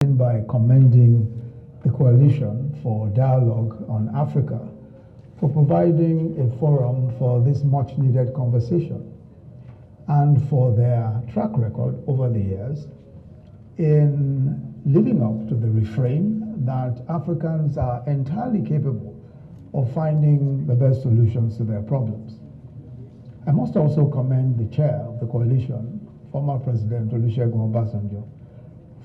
By commending the Coalition for Dialogue on Africa for providing a forum for this much needed conversation and for their track record over the years in living up to the refrain that Africans are entirely capable of finding the best solutions to their problems. I must also commend the chair of the coalition, former President Olusegun Obasanjo,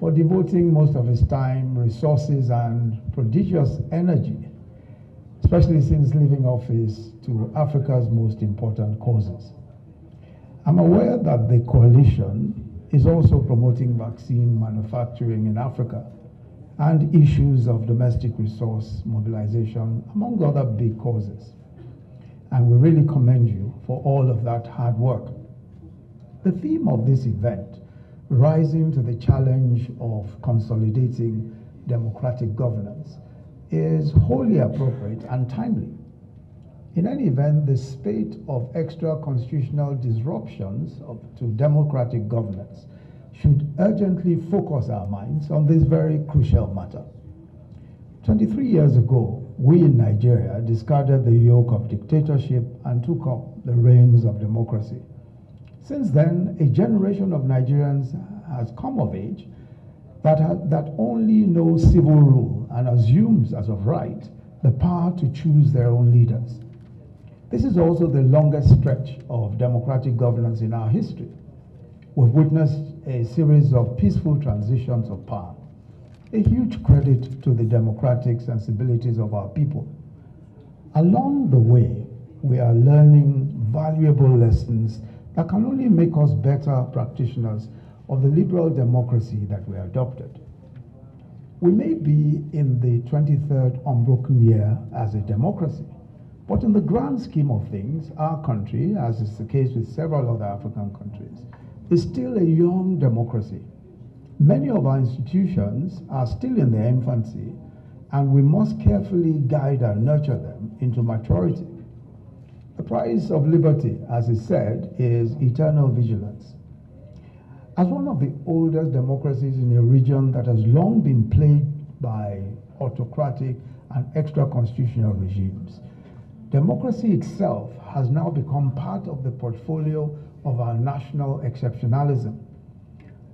for devoting most of his time, resources, and prodigious energy, especially since leaving office, to Africa's most important causes. I'm aware that the coalition is also promoting vaccine manufacturing in Africa and issues of domestic resource mobilization, among other big causes. And we really commend you for all of that hard work. The theme of this event, rising to the challenge of consolidating democratic governance, is wholly appropriate and timely. In any event, the spate of extra-constitutional disruptions to democratic governance should urgently focus our minds on this very crucial matter. 23 years ago, we in Nigeria discarded the yoke of dictatorship and took up the reins of democracy. Since then, a generation of Nigerians has come of age that only knows civil rule and assumes as of right the power to choose their own leaders. This is also the longest stretch of democratic governance in our history. We've witnessed a series of peaceful transitions of power, a huge credit to the democratic sensibilities of our people. Along the way, we are learning valuable lessons that can only make us better practitioners of the liberal democracy that we adopted. We may be in the 23rd unbroken year as a democracy, but in the grand scheme of things, our country, as is the case with several other African countries, is still a young democracy. Many of our institutions are still in their infancy, and we must carefully guide and nurture them into maturity. The price of liberty, as is said, is eternal vigilance. As one of the oldest democracies in a region that has long been plagued by autocratic and extra-constitutional regimes, democracy itself has now become part of the portfolio of our national exceptionalism.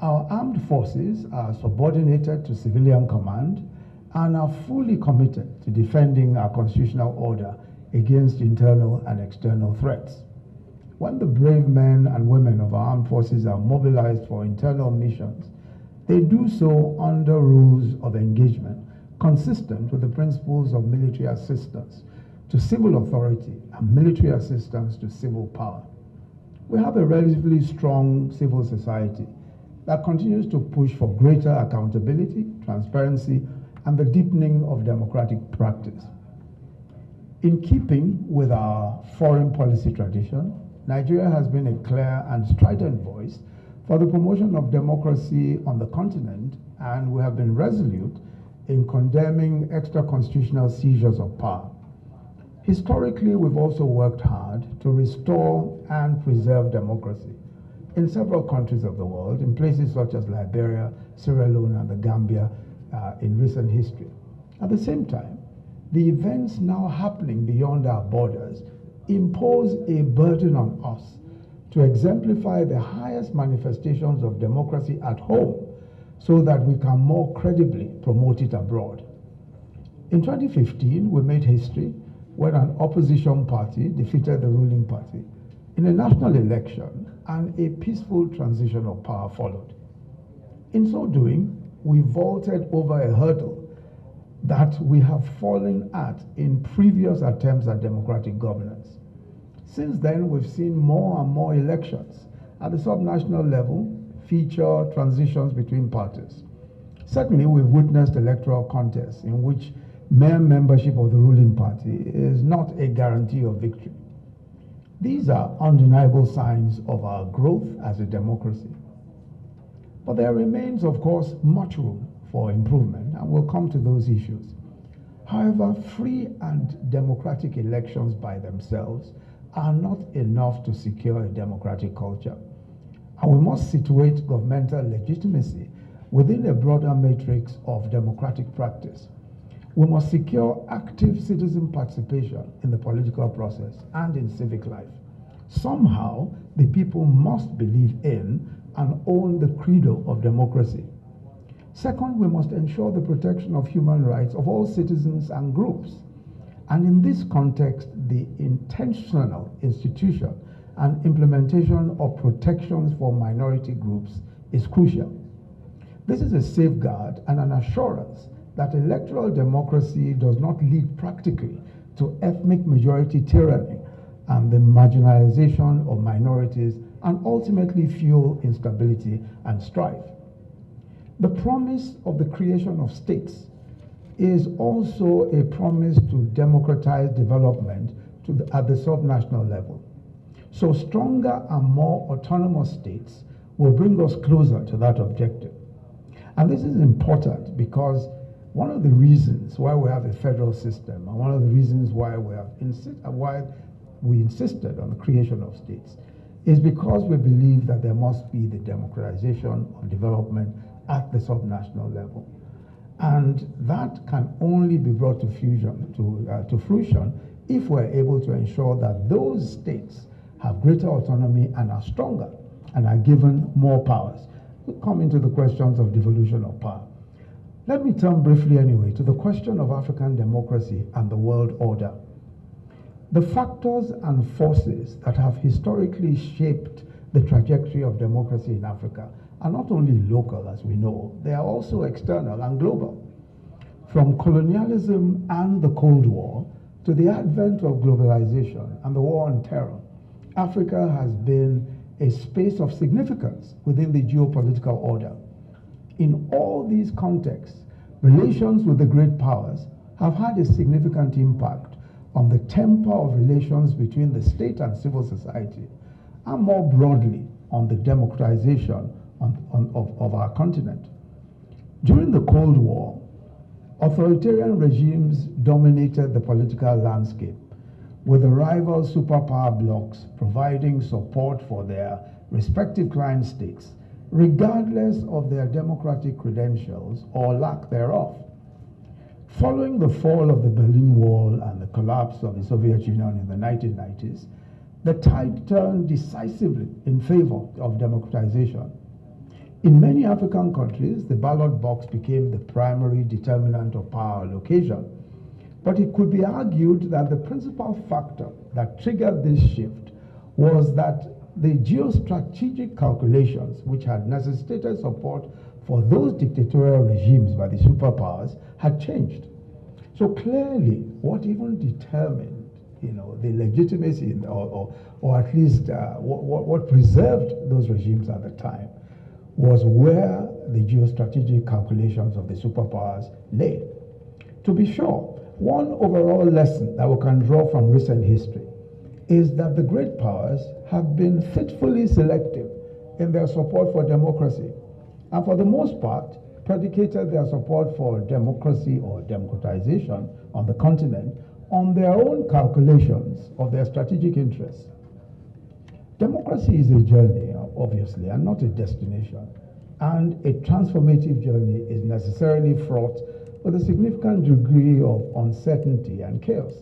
Our armed forces are subordinated to civilian command and are fully committed to defending our constitutional order against internal and external threats. When the brave men and women of our armed forces are mobilized for internal missions, they do so under rules of engagement consistent with the principles of military assistance to civil authority and military assistance to civil power. We have a relatively strong civil society that continues to push for greater accountability, transparency, and the deepening of democratic practice. In keeping with our foreign policy tradition, Nigeria has been a clear and strident voice for the promotion of democracy on the continent, and we have been resolute in condemning extra-constitutional seizures of power. Historically, we've also worked hard to restore and preserve democracy in several countries of the world, in places such as Liberia, Sierra Leone, and the Gambia in recent history. At the same time, the events now happening beyond our borders impose a burden on us to exemplify the highest manifestations of democracy at home so that we can more credibly promote it abroad. In 2015, we made history when an opposition party defeated the ruling party in a national election and a peaceful transition of power followed. In so doing, we vaulted over a hurdle that we have fallen at in previous attempts at democratic governance. Since then, we've seen more and more elections at the subnational level feature transitions between parties. Certainly, we've witnessed electoral contests in which mere membership of the ruling party is not a guarantee of victory. These are undeniable signs of our growth as a democracy. But there remains, of course, much room for improvement, and we'll come to those issues. However, free and democratic elections by themselves are not enough to secure a democratic culture. And we must situate governmental legitimacy within a broader matrix of democratic practice. We must secure active citizen participation in the political process and in civic life. Somehow, the people must believe in and own the credo of democracy. Second, we must ensure the protection of human rights of all citizens and groups. And in this context, the intentional institution and implementation of protections for minority groups is crucial. This is a safeguard and an assurance that electoral democracy does not lead practically to ethnic majority tyranny and the marginalization of minorities and ultimately fuel instability and strife. The promise of the creation of states is also a promise to democratize development at the subnational level. So stronger and more autonomous states will bring us closer to that objective. And this is important because one of the reasons why we have a federal system and one of the reasons why we insisted on the creation of states is because we believe that there must be the democratization of development at the subnational level. And that can only be brought to fruition if we're able to ensure that those states have greater autonomy and are stronger and are given more powers. We'll come into the questions of devolution of power. Let me turn briefly anyway to the question of African democracy and the world order. The factors and forces that have historically shaped the trajectory of democracy in Africa are not only local, as we know, they are also external and global. From colonialism and the Cold War to the advent of globalization and the war on terror, Africa has been a space of significance within the geopolitical order. In all these contexts, relations with the great powers have had a significant impact on the temper of relations between the state and civil society, and more broadly on the democratization of our continent. During the Cold War, authoritarian regimes dominated the political landscape, with the rival superpower blocs providing support for their respective client states, regardless of their democratic credentials or lack thereof. Following the fall of the Berlin Wall and the collapse of the Soviet Union in the 1990s, the tide turned decisively in favor of democratization. In many African countries, the ballot box became the primary determinant of power allocation. But it could be argued that the principal factor that triggered this shift was that the geostrategic calculations which had necessitated support for those dictatorial regimes by the superpowers had changed. So clearly, what even determined the legitimacy or at least what preserved those regimes at the time was where the geostrategic calculations of the superpowers lay. To be sure, one overall lesson that we can draw from recent history is that the great powers have been fitfully selective in their support for democracy, and for the most part, predicated their support for democracy or democratization on the continent on their own calculations of their strategic interests. Democracy is a journey, obviously, and not a destination, and a transformative journey is necessarily fraught with a significant degree of uncertainty and chaos.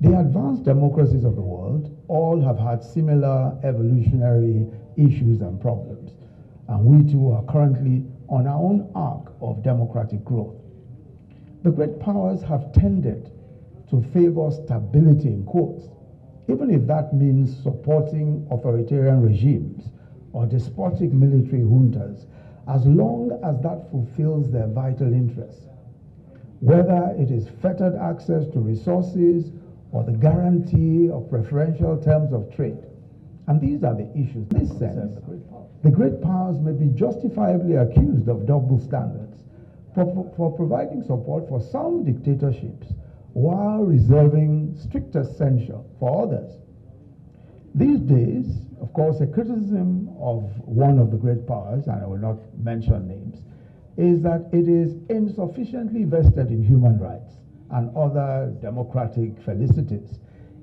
The advanced democracies of the world all have had similar evolutionary issues and problems, and we too are currently on our own arc of democratic growth. The great powers have tended to favor stability in quotes, even if that means supporting authoritarian regimes or despotic military juntas, as long as that fulfills their vital interests. Whether it is fettered access to resources or the guarantee of preferential terms of trade. And these are the issues. In this sense, the great powers may be justifiably accused of double standards for providing support for some dictatorships while reserving stricter censure for others. These days, of course, a criticism of one of the great powers, and I will not mention names, is that it is insufficiently vested in human rights and other democratic felicities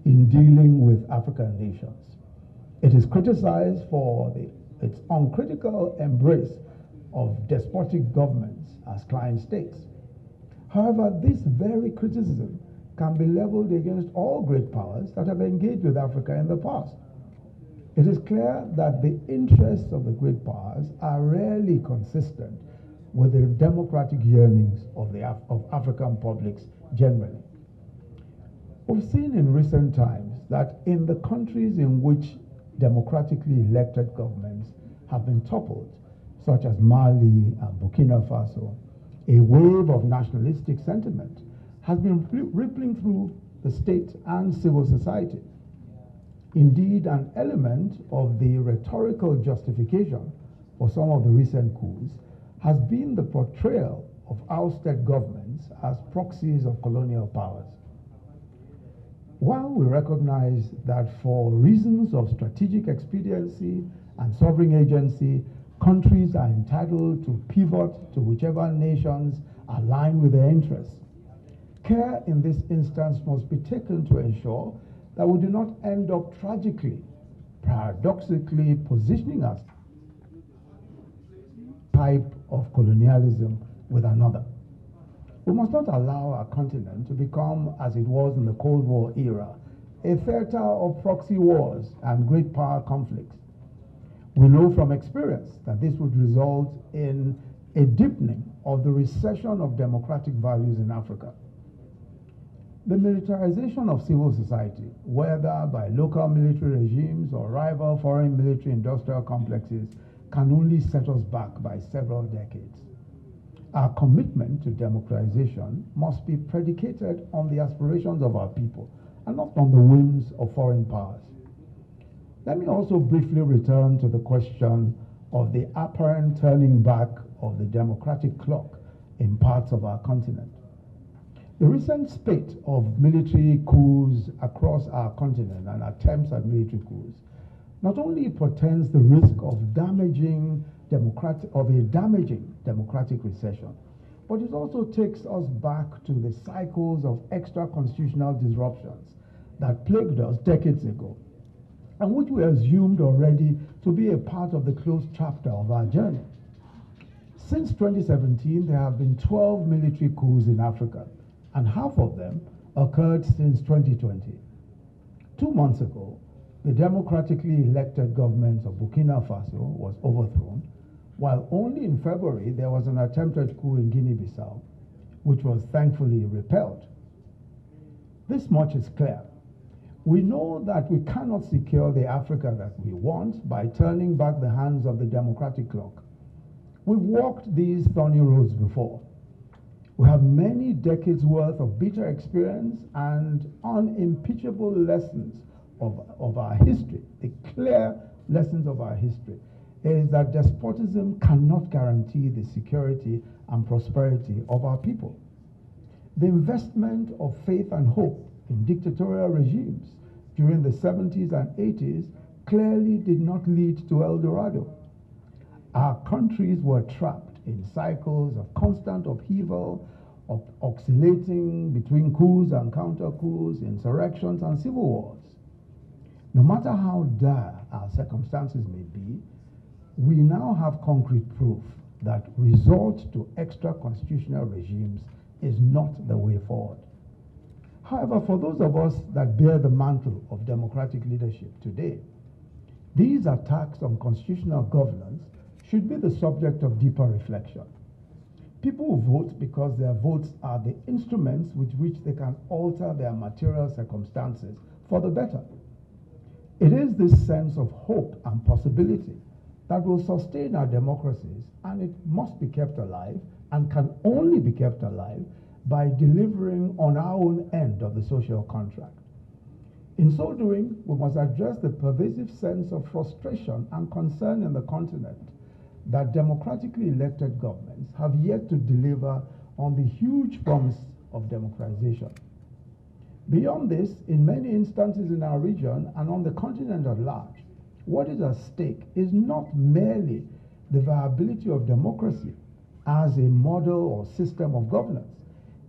in dealing with African nations. It is criticized for its uncritical embrace of despotic governments as client states. However, this very criticism can be leveled against all great powers that have engaged with Africa in the past. It is clear that the interests of the great powers are rarely consistent with the democratic yearnings of African publics generally. We've seen in recent times that in the countries in which democratically elected governments have been toppled, such as Mali and Burkina Faso, a wave of nationalistic sentiment has been rippling through the state and civil society. Indeed, an element of the rhetorical justification for some of the recent coups has been the portrayal of ousted governments as proxies of colonial powers. While we recognize that for reasons of strategic expediency and sovereign agency, countries are entitled to pivot to whichever nations align with their interests, care in this instance must be taken to ensure that we do not end up tragically, paradoxically positioning us type of colonialism with another. We must not allow our continent to become, as it was in the Cold War era, a theater of proxy wars and great power conflicts. We know from experience that this would result in a deepening of the recession of democratic values in Africa. The militarization of civil society, whether by local military regimes or rival foreign military industrial complexes, can only set us back by several decades. Our commitment to democratization must be predicated on the aspirations of our people and not on the whims of foreign powers. Let me also briefly return to the question of the apparent turning back of the democratic clock in parts of our continent. The recent spate of military coups across our continent and attempts at military coups not only portends the risk of damaging democratic recession, but it also takes us back to the cycles of extra-constitutional disruptions that plagued us decades ago, and which we assumed already to be a part of the closed chapter of our journey. Since 2017, there have been 12 military coups in Africa, and half of them occurred since 2020. 2 months ago, the democratically elected government of Burkina Faso was overthrown, while only in February there was an attempted coup in Guinea-Bissau, which was thankfully repelled. This much is clear. We know that we cannot secure the Africa that we want by turning back the hands of the democratic clock. We've walked these thorny roads before. We have many decades worth of bitter experience and unimpeachable lessons of our history. The clear lessons of our history is that despotism cannot guarantee the security and prosperity of our people. The investment of faith and hope in dictatorial regimes during the 70s and 80s clearly did not lead to El Dorado. Our countries were trapped in cycles of constant upheaval, of oscillating between coups and counter-coups, insurrections and civil wars. No matter how dire our circumstances may be, we now have concrete proof that resort to extra-constitutional regimes is not the way forward. However, for those of us that bear the mantle of democratic leadership today, these attacks on constitutional governance should be the subject of deeper reflection. People vote because their votes are the instruments with which they can alter their material circumstances for the better. It is this sense of hope and possibility that will sustain our democracies, and it must be kept alive and can only be kept alive by delivering on our own end of the social contract. In so doing, we must address the pervasive sense of frustration and concern in the continent that democratically elected governments have yet to deliver on the huge promise of democratization. Beyond this, in many instances in our region and on the continent at large, what is at stake is not merely the viability of democracy as a model or system of governance.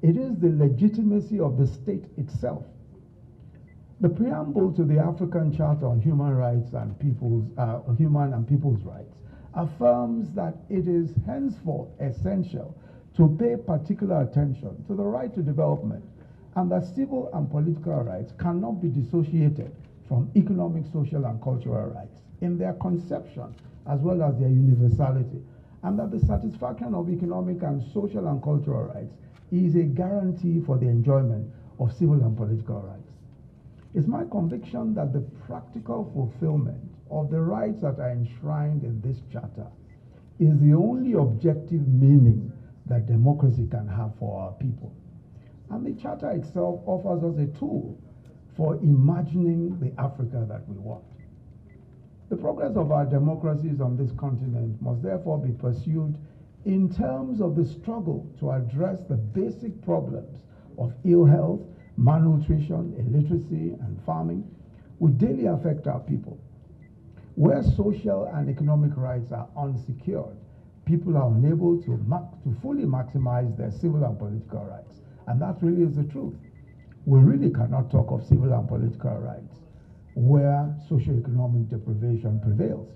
It is the legitimacy of the state itself. The preamble to the African Charter on Human Rights and People's Rights affirms that it is henceforth essential to pay particular attention to the right to development, and that civil and political rights cannot be dissociated from economic, social, and cultural rights in their conception as well as their universality, and that the satisfaction of economic and social and cultural rights is a guarantee for the enjoyment of civil and political rights. It's my conviction that the practical fulfillment of the rights that are enshrined in this charter is the only objective meaning that democracy can have for our people. And the charter itself offers us a tool for imagining the Africa that we want. The progress of our democracies on this continent must therefore be pursued in terms of the struggle to address the basic problems of ill health, malnutrition, illiteracy, and farming, which daily affect our people. Where social and economic rights are unsecured, people are unable to fully maximize their civil and political rights. And that really is the truth. We really cannot talk of civil and political rights where socioeconomic deprivation prevails.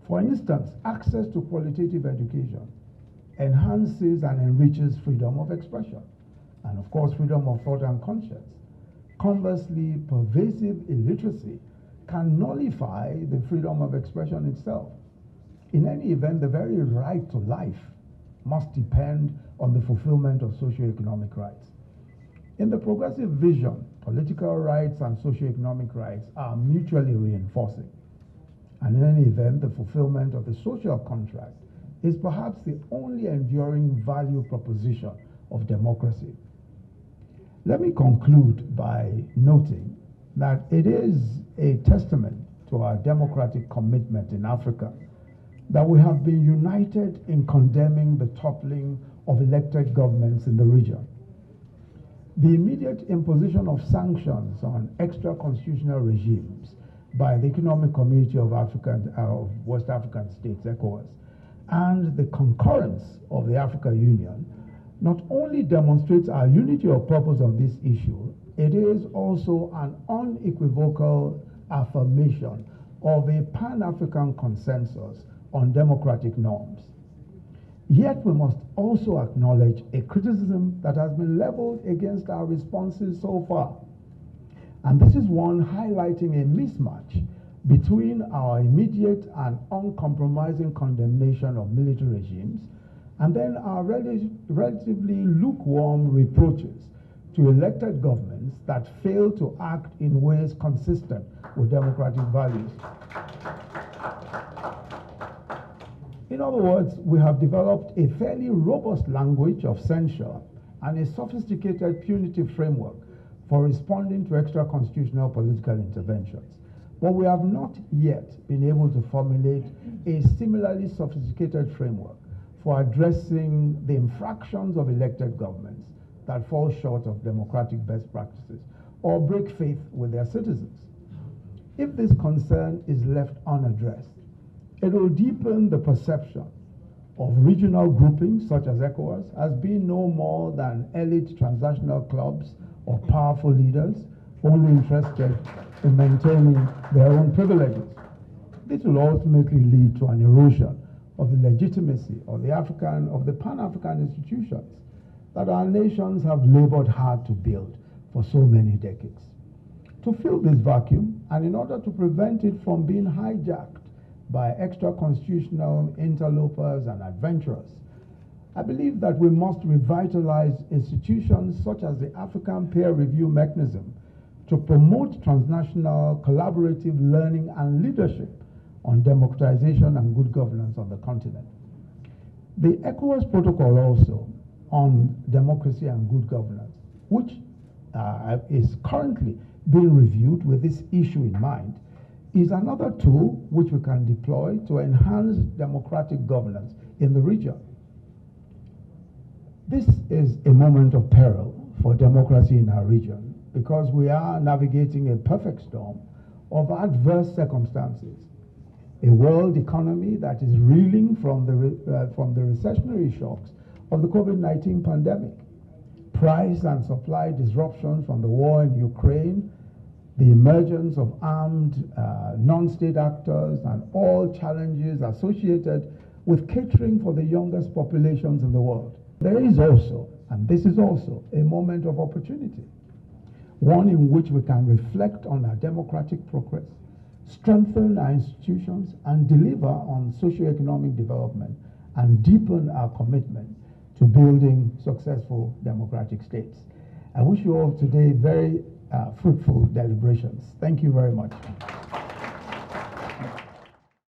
For instance, access to qualitative education enhances and enriches freedom of expression, and of course, freedom of thought and conscience. Conversely, pervasive illiteracy can nullify the freedom of expression itself. In any event, the very right to life must depend on the fulfillment of socioeconomic rights. In the progressive vision, political rights and socioeconomic rights are mutually reinforcing. And in any event, the fulfillment of the social contract is perhaps the only enduring value proposition of democracy. Let me conclude by noting that it is a testament to our democratic commitment in Africa that we have been united in condemning the toppling of elected governments in the region. The immediate imposition of sanctions on extra-constitutional regimes by the Economic Community of West African States, ECOWAS, and the concurrence of the African Union not only demonstrates our unity of purpose on this issue, it is also an unequivocal affirmation of a Pan-African consensus on democratic norms. Yet we must also acknowledge a criticism that has been leveled against our responses so far. And this is one highlighting a mismatch between our immediate and uncompromising condemnation of military regimes and then our relatively lukewarm reproaches to elected governments that fail to act in ways consistent with democratic values. In other words, we have developed a fairly robust language of censure and a sophisticated punitive framework for responding to extra-constitutional political interventions. But we have not yet been able to formulate a similarly sophisticated framework for addressing the infractions of elected governments that fall short of democratic best practices or break faith with their citizens. If this concern is left unaddressed, it will deepen the perception of regional groupings such as ECOWAS as being no more than elite transnational clubs or powerful leaders only interested in maintaining their own privileges. This will ultimately lead to an erosion of the legitimacy of the Pan-African institutions that our nations have labored hard to build for so many decades. To fill this vacuum, and in order to prevent it from being hijacked by extra-constitutional interlopers and adventurers, I believe that we must revitalize institutions such as the African Peer Review Mechanism to promote transnational collaborative learning and leadership on democratization and good governance on the continent. The ECOWAS protocol also on democracy and good governance, which is currently being reviewed with this issue in mind, is another tool which we can deploy to enhance democratic governance in the region. This is a moment of peril for democracy in our region because we are navigating a perfect storm of adverse circumstances. A world economy that is reeling from the recessionary shocks of the COVID-19 pandemic, price and supply disruptions from the war in Ukraine, the emergence of armed non-state actors, and all challenges associated with catering for the youngest populations in the world. There is also, and this is also, a moment of opportunity, one in which we can reflect on our democratic progress, strengthen our institutions, and deliver on socio-economic development, and deepen our commitment to building successful democratic states. I wish you all today very fruitful deliberations. Thank you very much.